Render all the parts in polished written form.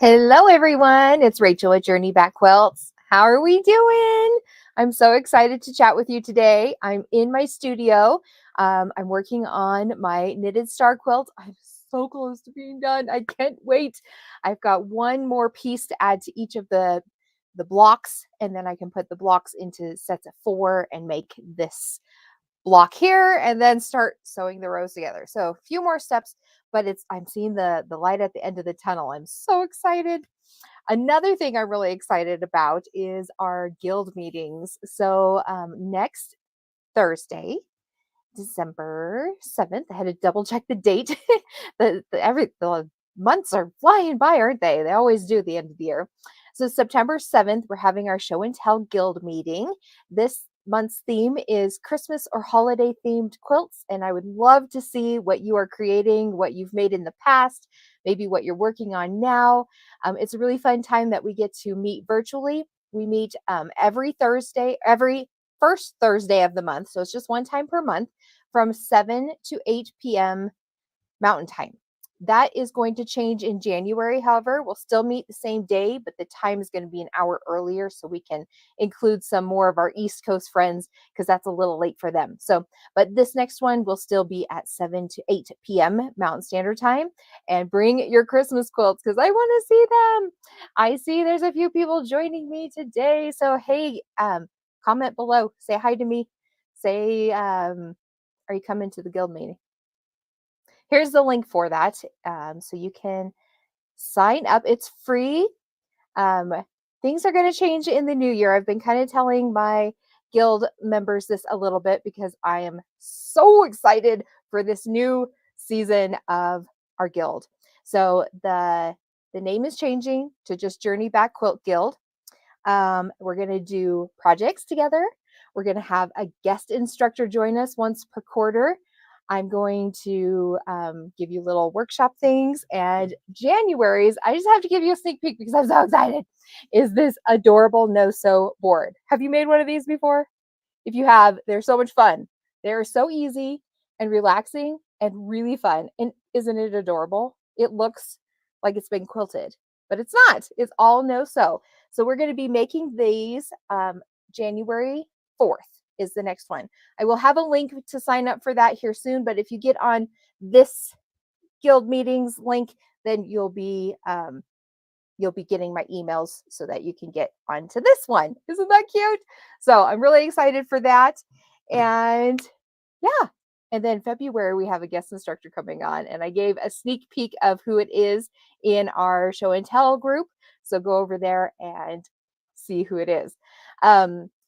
Hello, everyone. It's Rachel at Journey Back Quilts. How are we doing? I'm so excited to chat with you today. I'm in my studio. I'm working on my knitted star quilt. I'm so close to being done. I can't wait. I've got one more piece to add to each of the blocks, and then I can put the blocks into sets of 4 and make this block here and then start sewing the rows together. So a few more steps, but I'm seeing the light at the end of the tunnel. I'm so excited. Another thing I'm really excited about is our guild meetings. So next Thursday, December 7th, I had to double check the date. The months are flying by, aren't they? They always do at the end of the year. So September 7th, we're having our show and tell guild meeting. This month's theme is Christmas or holiday themed quilts, and I would love to see what you are creating, what you've made in the past, maybe what you're working on now. It's a really fun time that we get to meet virtually. We meet every first Thursday of the month, so it's just one time per month from 7 to 8 p.m. Mountain Time. That is going to change in January, however. We'll still meet the same day, but the time is going to be an hour earlier so we can include some more of our East Coast friends because that's a little late for them. But this next one will still be at 7 to 8 p.m. Mountain Standard Time. And bring your Christmas quilts because I want to see them. I see there's a few people joining me today. So, hey, comment below. Say hi to me. Say, are you coming to the guild meeting? Here's the link for that. So you can sign up. It's free. Things are going to change in the new year. I've been kind of telling my guild members this a little bit because I am so excited for this new season of our guild. So the name is changing to just Journey Back Quilt Guild. We're going to do projects together. We're going to have a guest instructor join us once per quarter. I'm going to give you little workshop things. And January's, I just have to give you a sneak peek because I'm so excited, is this adorable no-sew board. Have you made one of these before? If you have, they're so much fun. They're so easy and relaxing and really fun. And isn't it adorable? It looks like it's been quilted, but it's not. It's all no-sew. So we're going to be making these January 4th is the next one. I will have a link to sign up for that here soon, but if you get on this guild meetings link, then you'll be getting my emails so that you can get onto this one. Isn't that cute? So I'm really excited for that. And yeah. And then February, we have a guest instructor coming on, and I gave a sneak peek of who it is in our show and tell group. So go over there and see who it is.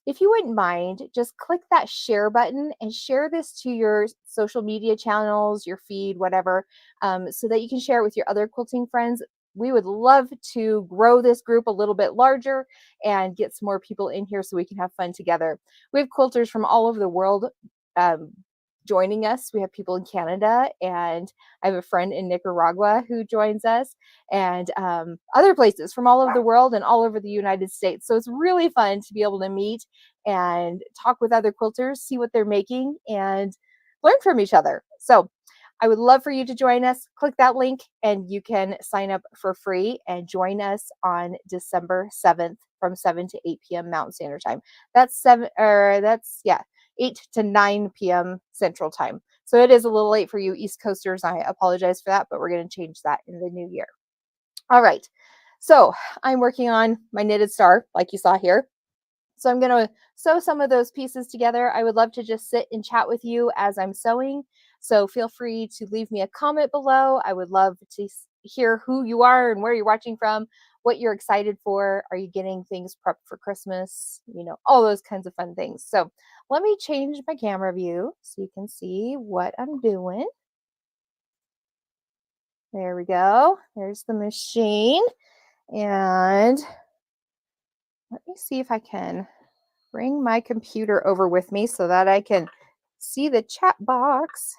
If you wouldn't mind, just click that share button and share this to your social media channels, your feed, whatever, so that you can share it with your other quilting friends. We would love to grow this group a little bit larger and get some more people in here so we can have fun together. We have quilters from all over the world joining us. We have people in Canada, and I have a friend in Nicaragua who joins us, and other places from all over the world and all over the United States. So it's really fun to be able to meet and talk with other quilters, see what they're making, and learn from each other. So I would love for you to join us. Click that link and you can sign up for free and join us on December 7th from 7 to 8 p.m. Mountain Standard Time. That's 8 to 9 p.m. Central Time. So it is a little late for you East Coasters. I apologize for that, but we're going to change that in the new year. All right. So I'm working on my knitted star, like you saw here. So I'm going to sew some of those pieces together. I would love to just sit and chat with you as I'm sewing. So feel free to leave me a comment below. I would love to hear who you are and where you're watching from, what you're excited for. Are you getting things prepped for Christmas? You know, all those kinds of fun things. So let me change my camera view so you can see what I'm doing. There we go. There's the machine. And let me see if I can bring my computer over with me so that I can see the chat box.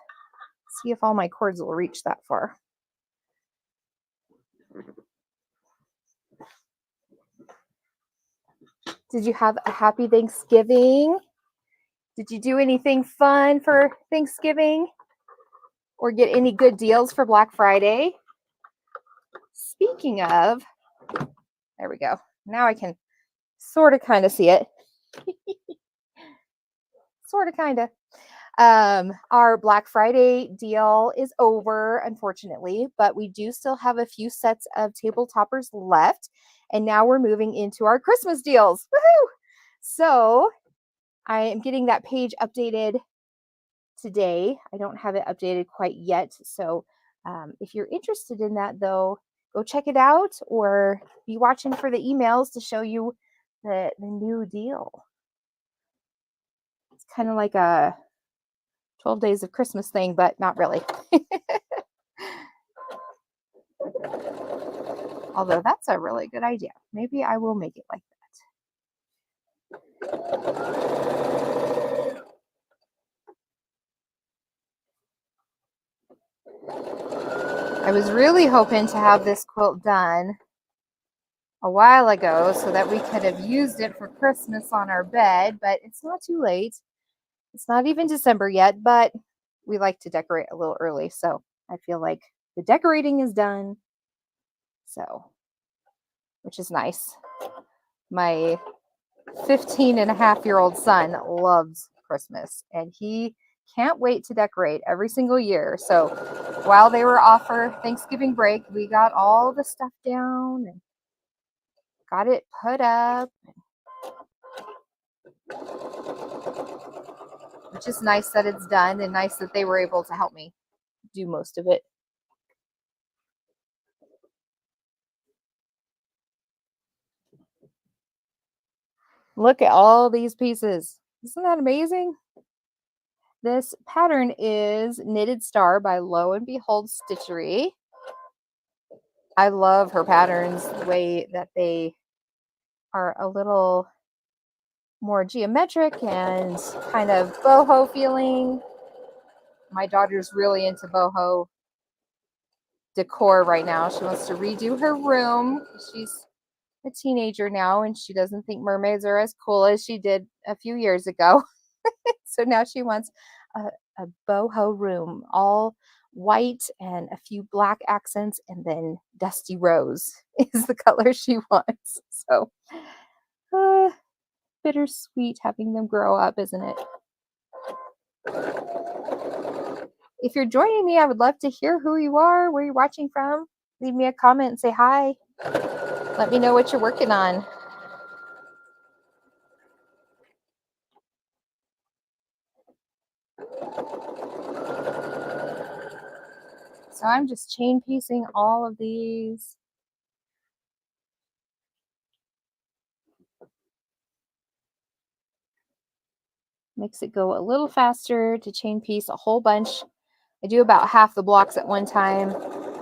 See if all my cords will reach that far. Did you have a happy Thanksgiving? Did you do anything fun for Thanksgiving? Or get any good deals for Black Friday? Speaking of, There we go. Now I can sort of kind of see it. Sort of kind of. Our Black Friday deal is over, unfortunately, but we do still have a few sets of table toppers left. And now we're moving into our Christmas deals. Woohoo! So I am getting that page updated today. I don't have it updated quite yet. So if you're interested in that, though, go check it out or be watching for the emails to show you the new deal. It's kind of like a 12 days of Christmas thing, but not really. Although that's a really good idea. Maybe I will make it like that. I was really hoping to have this quilt done a while ago so that we could have used it for Christmas on our bed, but it's not too late. It's not even December yet, but we like to decorate a little early, so I feel like the decorating is done. So, which is nice. My 15-and-a-half-year-old son loves Christmas, and he can't wait to decorate every single year. So while they were off for Thanksgiving break, we got all the stuff down and got it put up, which is nice that it's done and nice that they were able to help me do most of it. Look at all these pieces. Isn't that amazing? This pattern is Knitted Star by Lo and Behold Stitchery. I love her patterns, the way that they are a little more geometric and kind of boho feeling. My daughter's really into boho decor right now. She wants to redo her room. She's a teenager now and she doesn't think mermaids are as cool as she did a few years ago. So now she wants a boho room, all white and a few black accents, and then dusty rose is the color she wants. So bittersweet having them grow up, isn't it? If you're joining me, I would love to hear who you are, where you're watching from. Leave me a comment and say hi. Let me know what you're working on. So I'm just chain piecing all of these. Makes it go a little faster to chain piece a whole bunch. I do about half the blocks at one time,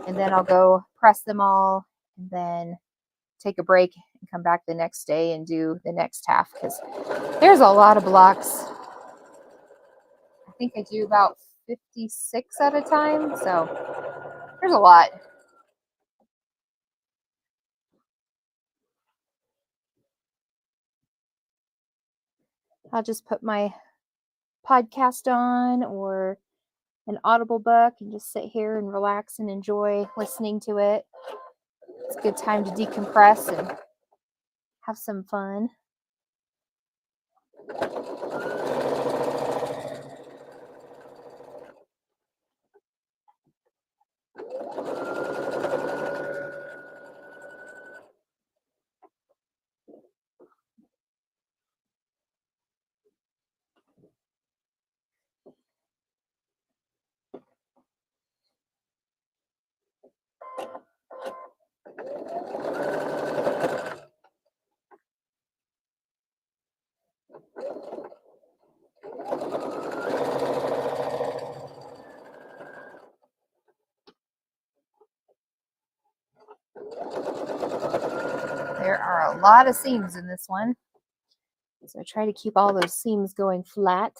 and then I'll go press them all, and then take a break and come back the next day and do the next half, because there's a lot of blocks. I think I do about 56 at a time, so there's a lot. I'll just put my podcast on or an Audible book and just sit here and relax and enjoy listening to it. It's a good time to decompress and have some fun. There are a lot of seams in this one, so I try to keep all those seams going flat.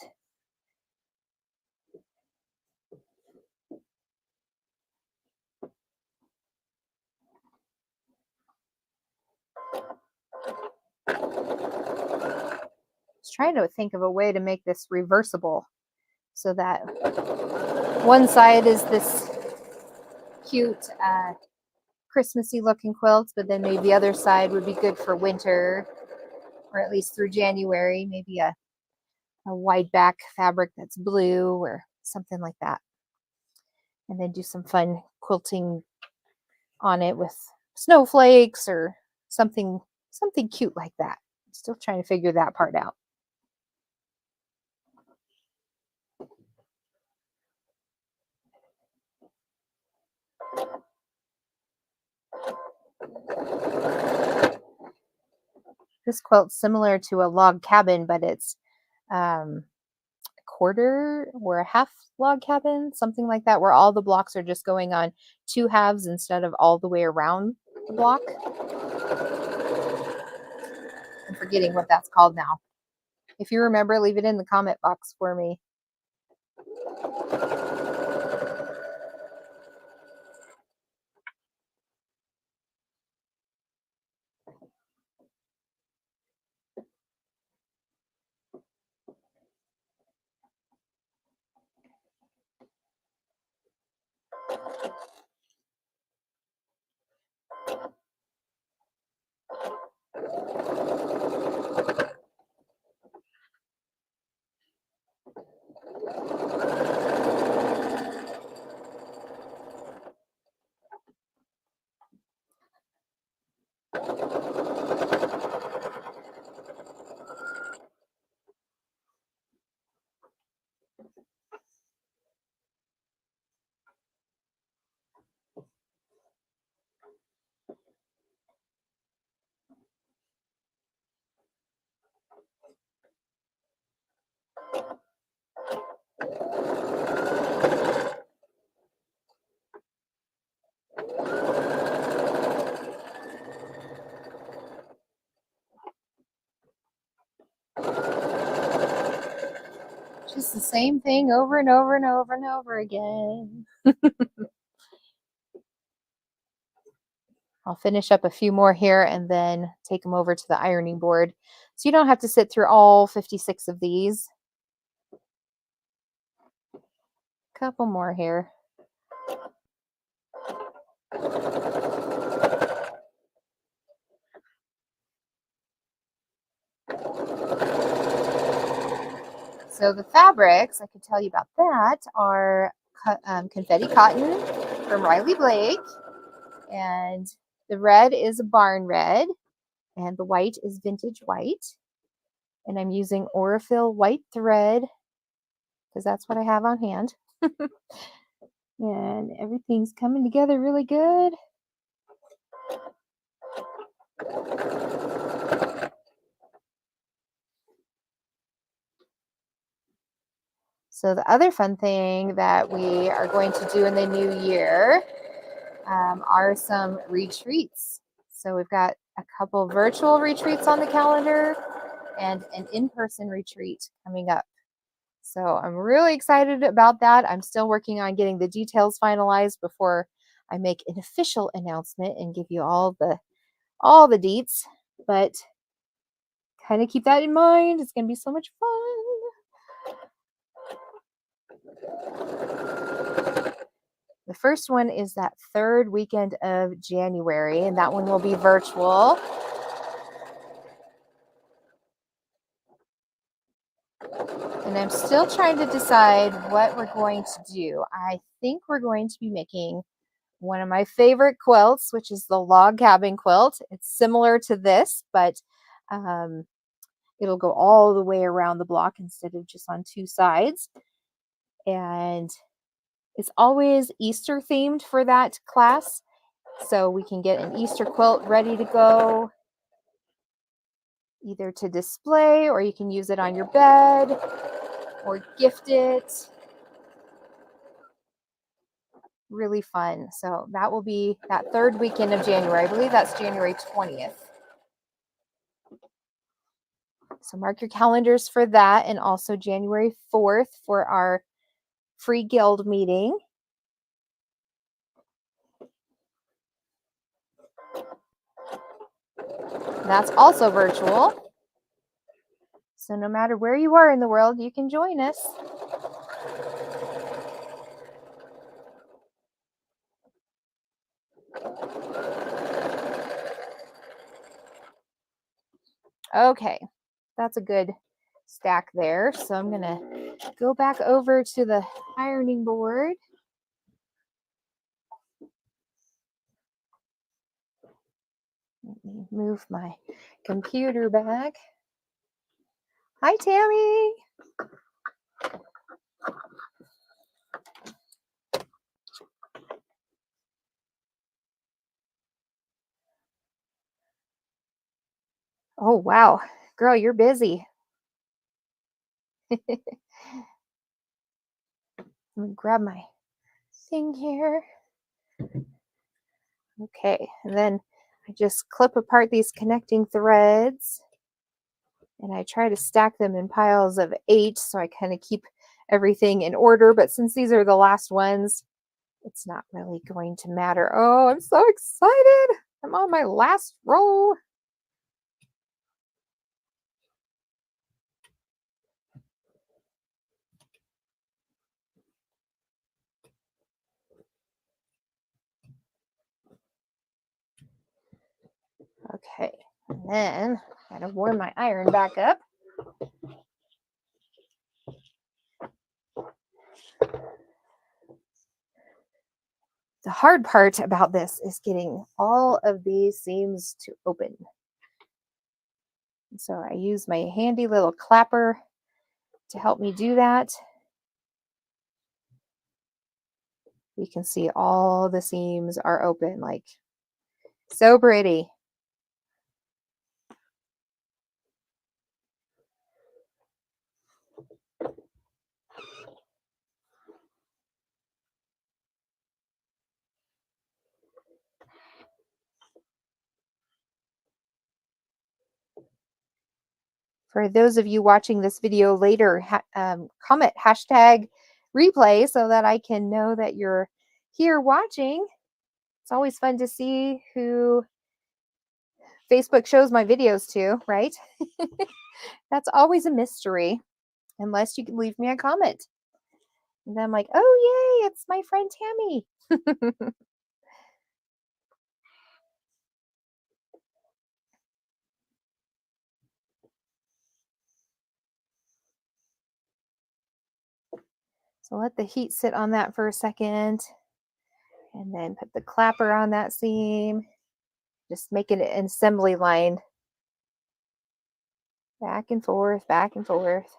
Just trying to think of a way to make this reversible so that one side is this cute Christmassy looking quilts, but then maybe the other side would be good for winter, or at least through January. Maybe a wide back fabric that's blue or something like that. And then do some fun quilting on it with snowflakes or something cute like that. Still trying to figure that part out. This quilt's similar to a log cabin, but it's a quarter or a half log cabin, something like that, where all the blocks are just going on two halves instead of all the way around the block. I'm forgetting what that's called now. If you remember, leave it in the comment box for me. Just the same thing over and over and over and over again. I'll finish up a few more here and then take them over to the ironing board. So you don't have to sit through all 56 of these. A couple more here. So the fabrics, I could tell you about that, are confetti cotton from Riley Blake. And the red is a barn red. And the white is vintage white. And I'm using Aurifil white thread because that's what I have on hand. And everything's coming together really good. So the other fun thing that we are going to do in the new year are some retreats. So we've got a couple virtual retreats on the calendar and an in-person retreat coming up. So I'm really excited about that. I'm still working on getting the details finalized before I make an official announcement and give you all the deets, but kind of keep that in mind. It's going to be so much fun. The first one is that third weekend of January, and that one will be virtual. And I'm still trying to decide what we're going to do. I think we're going to be making one of my favorite quilts, which is the log cabin quilt. It's similar to this, but it'll go all the way around the block instead of just on two sides. And it's always Easter themed for that class. So we can get an Easter quilt ready to go, either to display, or you can use it on your bed or gift it. Really fun. So that will be that third weekend of January. I believe that's January 20th. So mark your calendars for that, and also January 4th for our free guild meeting. That's also virtual. So no matter where you are in the world, you can join us. Okay, that's a good stack there. So I'm going to go back over to the ironing board. Let me move my computer back. Hi, Tammy. Oh, wow. Girl, you're busy. Let me grab my thing here. Okay, and then I just clip apart these connecting threads and I try to stack them in piles of 8 so I kind of keep everything in order. But since these are the last ones, it's not really going to matter. Oh, I'm so excited. I'm on my last roll. Okay, and then I gotta warm my iron back up. The hard part about this is getting all of these seams to open. So I use my handy little clapper to help me do that. You can see all the seams are open, like so pretty. For those of you watching this video later, comment hashtag replay so that I can know that you're here watching. It's always fun to see who Facebook shows my videos to, right? That's always a mystery, unless you can leave me a comment. And then I'm like, oh, yay, it's my friend Tammy. So let the heat sit on that for a second. And then put the clapper on that seam. Just making it an assembly line. Back and forth, back and forth.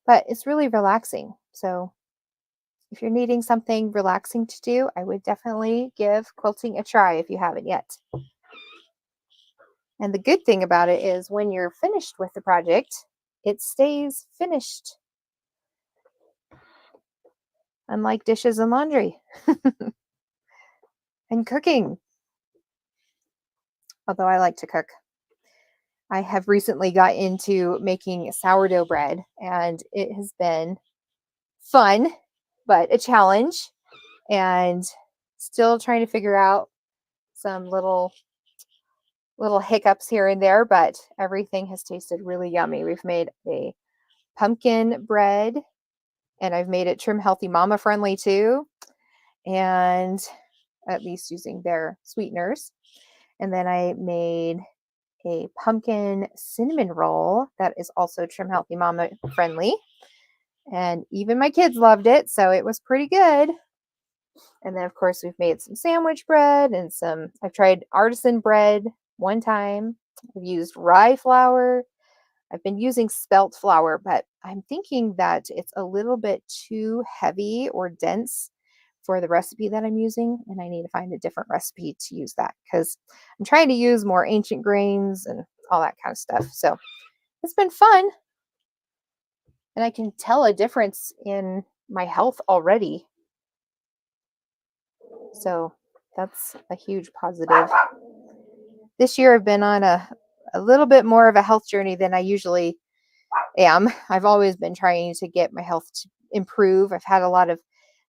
But it's really relaxing. So if you're needing something relaxing to do, I would definitely give quilting a try if you haven't yet. And the good thing about it is when you're finished with the project, it stays finished. Unlike dishes and laundry and cooking. Although I like to cook. I have recently got into making sourdough bread and it has been fun, but a challenge, and still trying to figure out some little hiccups here and there, but everything has tasted really yummy. We've made a pumpkin bread and I've made it Trim Healthy Mama friendly too, and at least using their sweeteners. And then I made a pumpkin cinnamon roll that is also Trim Healthy Mama friendly. And even my kids loved it, so it was pretty good. And then, of course, we've made some sandwich bread and I've tried artisan bread one time. I've used rye flour. I've been using spelt flour, but I'm thinking that it's a little bit too heavy or dense for the recipe that I'm using, and I need to find a different recipe to use that because I'm trying to use more ancient grains and all that kind of stuff. So it's been fun, and I can tell a difference in my health already. So that's a huge positive. This year I've been on a little bit more of a health journey than I usually am. I've always been trying to get my health to improve. I've had a lot of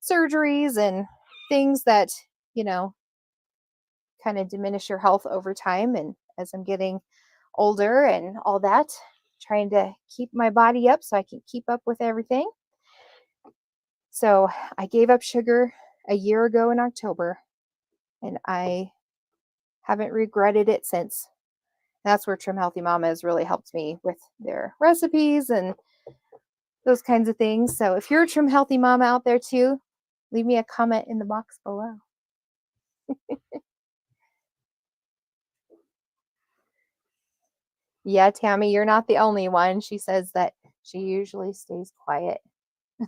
surgeries and things that, you know, kind of diminish your health over time. And as I'm getting older and all that, trying to keep my body up so I can keep up with everything. So I gave up sugar a year ago in October. and I haven't regretted it since. That's where Trim Healthy Mama has really helped me with their recipes and those kinds of things. So if you're a Trim Healthy Mama out there too, leave me a comment in the box below. Yeah, Tammy, you're not the only one. She says that she usually stays quiet.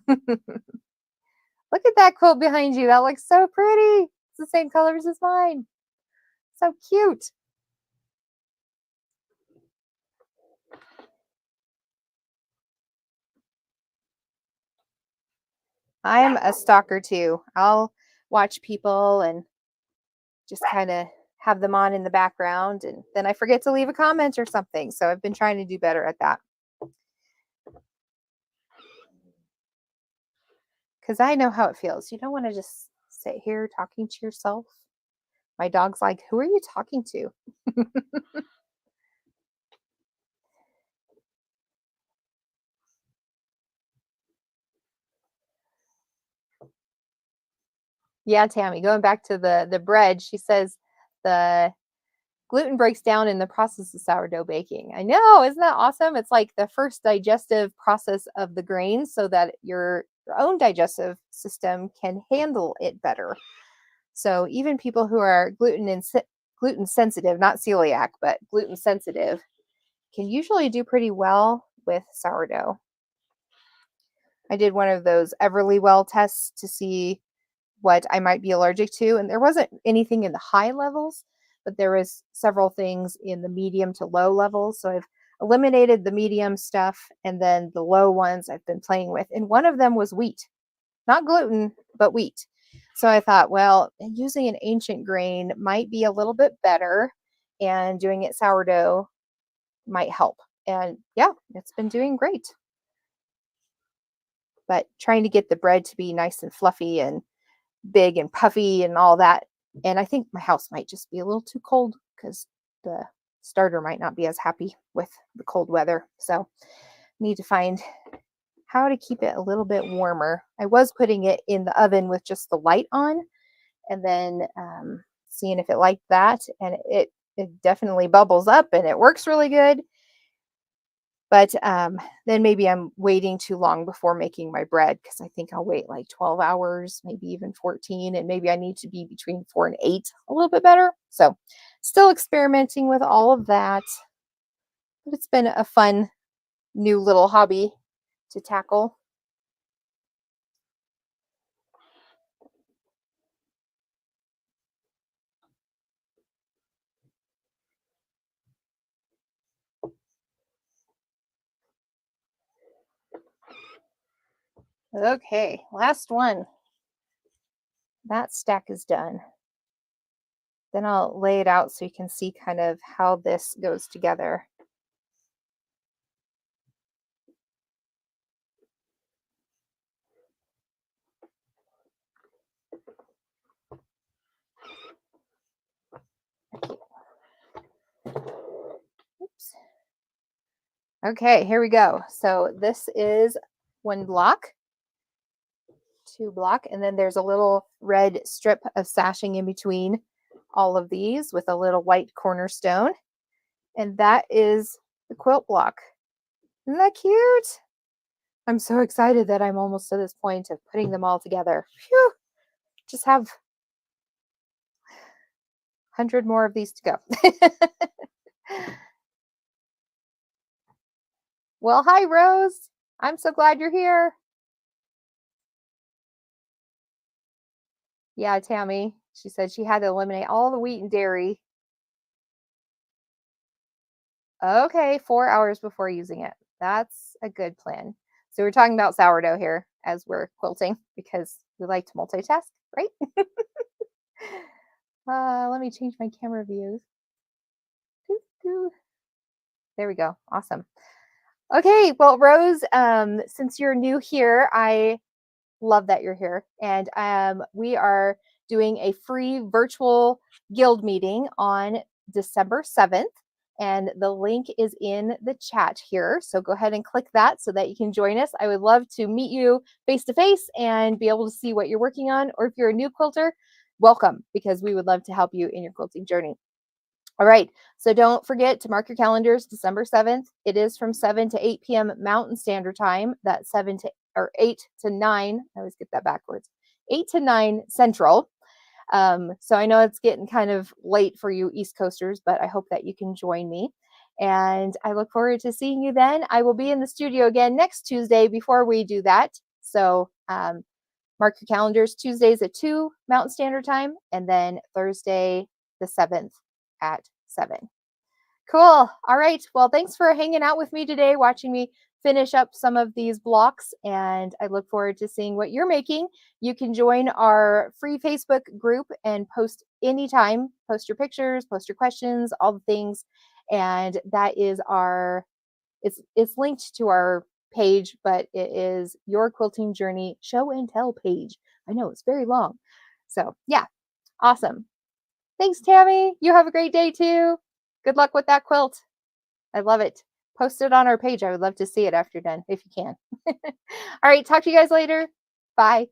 Look at that quilt behind you. That looks so pretty. It's the same colors as mine. So cute. I'm a stalker too. I'll watch people and just kind of have them on in the background, and then I forget to leave a comment or something. So I've been trying to do better at that. Because I know how it feels. You don't want to just sit here talking to yourself. My dog's like, who are you talking to? Yeah, Tammy, going back to the bread, she says the gluten breaks down in the process of sourdough baking. I know, isn't that awesome? It's like the first digestive process of the grain so that your own digestive system can handle it better. So even people who are gluten sensitive, not celiac, but gluten sensitive, can usually do pretty well with sourdough. I did one of those Everlywell tests to see what I might be allergic to, and there wasn't anything in the high levels, but there was several things in the medium to low levels. So I've eliminated the medium stuff, and then the low ones I've been playing with. And one of them was wheat, not gluten, but wheat. So I thought, well, using an ancient grain might be a little bit better, and doing it sourdough might help. And yeah, it's been doing great. But trying to get the bread to be nice and fluffy and big and puffy and all that. And I think my house might just be a little too cold because the starter might not be as happy with the cold weather. So need to find how to keep it a little bit warmer. I was putting it in the oven with just the light on, and then seeing if it liked that, and it definitely bubbles up and it works really good. But then maybe I'm waiting too long before making my bread, because I think I'll wait like 12 hours, maybe even 14, and maybe I need to be between 4 and 8, a little bit better. So still experimenting with all of that, but it's been a fun new little hobby to tackle. Okay, last one. That stack is done. Then I'll lay it out so you can see kind of how this goes together. Oops. Okay, here we go. So this is one block, 2 block, and then there's a little red strip of sashing in between all of these with a little white cornerstone. And that is the quilt block. Isn't that cute? I'm so excited that I'm almost to this point of putting them all together. Phew! Just have 100 more of these to go. Well, hi, Rose. I'm so glad you're here. Yeah, Tammy. She said she had to eliminate all the wheat and dairy. Okay, 4 hours before using it. That's a good plan. So we're talking about sourdough here as we're quilting because we like to multitask, right? Let me change my camera views. There we go. Awesome. Okay, well, Rose, since you're new here, I love that you're here. And we are doing a free virtual guild meeting on December 7th. And the link is in the chat here. So go ahead and click that so that you can join us. I would love to meet you face to face and be able to see what you're working on. Or if you're a new quilter, welcome, because we would love to help you in your quilting journey. All right. So don't forget to mark your calendars December 7th. It is from 7 to 8 p.m. Mountain Standard Time. That's 7 to or 8 to 9. I always get that backwards. 8 to 9 Central. So I know it's getting kind of late for you East Coasters, but I hope that you can join me. And I look forward to seeing you then. I will be in the studio again next Tuesday before we do that. So mark your calendars, Tuesdays at 2 Mountain Standard Time, and then Thursday the 7th at 7. Cool. All right. Well, thanks for hanging out with me today, watching me finish up some of these blocks, and I look forward to seeing what you're making. You can join our free Facebook group and post anytime, post your pictures, post your questions, all the things. And that is it's linked to our page, but it is Your Quilting Journey Show and Tell page. I know it's very long. So yeah, awesome. Thanks, Tammy. You have a great day too. Good luck with that quilt. I love it. Post it on our page. I would love to see it after you're done, if you can. All right, talk to you guys later. Bye.